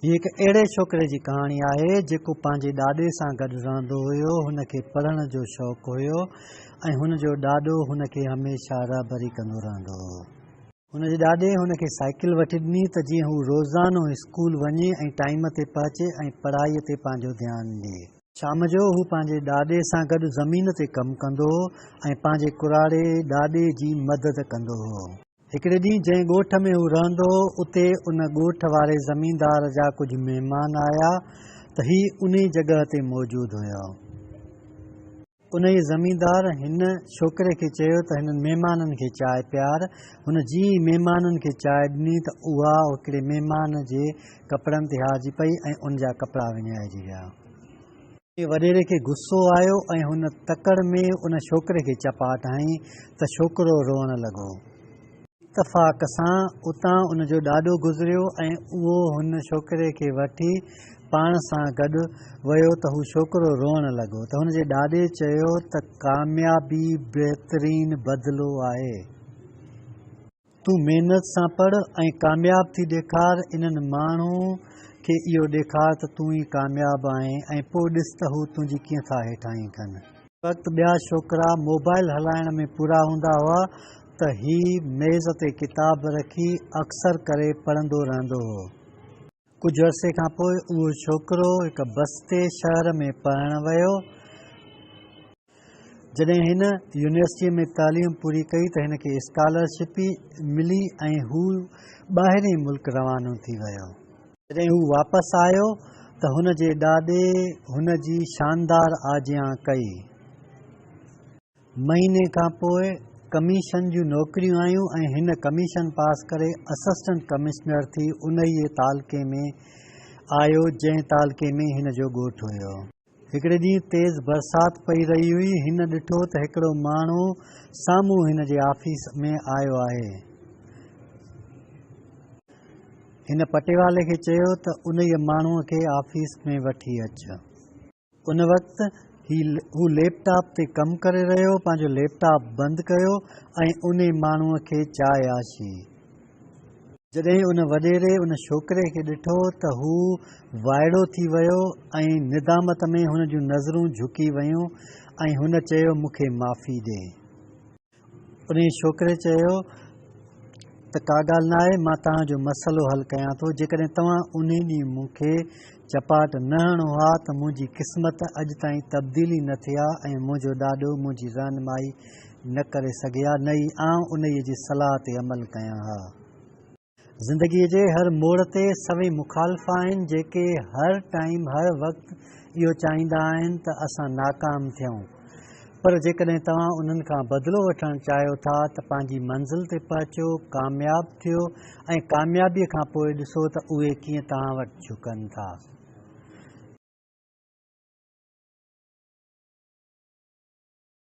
हीअ हिकु अहिड़े छोकिरे जी कहाणी आहे जेको पंहिंजे ॾाॾे सां गॾु रहंदो हुयो। हुनखे पढ़ण जो शौक़ु हुयो ऐं हुनजो ॾाॾो हुनखे हमेशह रहबरी कंदो रहंदो हो। हुनजे ॾाॾे हुनखे साइकिल वठी ॾिनी त जीअं हू रोज़ानो स्कूल वञे ऐं टाइम ते पहुचे ऐं पढ़ाईअ ते पंहिंजो ध्यानु ॾिए। शाम जो हू पंहिंजे ॾाॾे सां गॾु ज़मीन ते कमु कंदो हो ऐं पंहिंजे कुराड़े ॾाॾे जी मदद कंदो हो। हिकिड़े ॾींहुं जंहिं ॻोठ में हू रहंदो हो उते उन ॻोठ वारे ज़मीनदार जा कुझु महिमान आया त ही उन जॻह ते मौजूदु हुया। उन ई ज़मीनदार हिन छोकिरे खे चयो त हिननि महिमाननि खे चांहि पियार। हुन जी महिमाननि खे चांहि ॾिनी त उहा हिकिड़े महिमान जे कपिड़नि ते हारजी पई ऐं उन जा कपिड़ा विञाइजी विया। वॾेरे खे गुस्सो आयो ऐं हुन तकड़ में उन छोकिरे खे चपाट हईं त छोकिरो रोअण लॻो। इत्तफ़ाक़ सां उतां उनजो ॾाॾो गुज़रियो ऐं उहो हुन छोकिरे खे वठी पाण सां गॾु वियो त हू छोकिरो रोअण लॻो त हुनजे ॾाॾे चयो त कामयाबी बहितरीन बदिलो आहे। तूं महिनत सां पढ़ ऐं कामयाब थी ॾेखार। इन्हनि माण्हू खे इहो ॾेखार त तूं ई कामयाबु आहीं ऐं पोइ ॾिस त हू तुंहिंजी कीअं था हेठाहीं कनि। वक़्तु ॿिया छोकिरा मोबाइल हलाइण में पूरा हूंदा हुआ त ही मेज़ ते किताब रखी अक्सर करे पढ़ंदो रहंदो हो। कुझु अरसे खां पोइ उहो छोकिरो हिकु बस्ते शहर में पढ़णु वियो। जॾहिं हिन यूनिवर्सिटीअ में तालीम पूरी कई त हिन खे स्कॉलरशिप मिली ऐं हू ॿाहिरीं मुल्क रवानो थी वियो। जॾहिं हू वापसि आयो त हुन जे ॾाॾे हुन जी शानदार आजियां कई। महीने खां पोइ कमीशन जूं नौकरियूं आयूं ऐं हिन कमीशन पास करे असिस्टेंट कमिश्नर थी उन ई तालके में आयो जंहिं तालके में हिन जो ॻोठु हुयो। हिकिड़े ॾींहुं तेज़ बरसाति पई रही हुई। हिन ॾिठो त हिकिड़ो माण्हू साम्हूं हिन जे ऑफिस में आयो आहे। हिन पटेवाले खे चयो त उन ई माण्हूअ खे ऑफिस में वठी अच। उन वक़्तु हू लैपटॉप ते कमु करे रहियो। पंहिंजो लैपटॉप बंदि कयो ऐं उन माण्हूअ खे चांहि आशी। जॾहिं उन वॾेरे उन छोकिरे खे ॾिठो त हू वाइड़ो थी वियो ऐं निदामत में हुन जूं नज़रूं झुकी वयूं ऐं हुन चयो मूंखे माफ़ी ॾे। उन छोकिरे चयो त का ॻाल्हि न आहे, मां तव्हांजो मसइलो हल कयां थो। जेकॾहिं तव्हां उन ॾींहुं मूंखे चपाट न हणो हा त मुंहिंजी क़िस्मत अॼु ताईं तब्दीली न थी आहे ऐं मुंहिंजो ॾाॾो मुंहिंजी रहनुमाई न करे सघे हा, न ई आउं उन जी सलाह ते अमल कयां हा। ज़िंदगीअ जे हर मोड़ ते सभई मुखालिफ़ आहिनि जेके हर टाइम हर वक़्तु इहो चाहींदा आहिनि त असां नाकाम थियूं। पर जेकॾहिं तव्हां उन्हनि खां बदिलो वठणु चाहियो था त पंहिंजी मंज़िल ते पहुचो, कामयाबु थियो ऐं कामयाबीअ खां पोइ ॾिसो त उहे कीअं तव्हां वटि झुकनि था।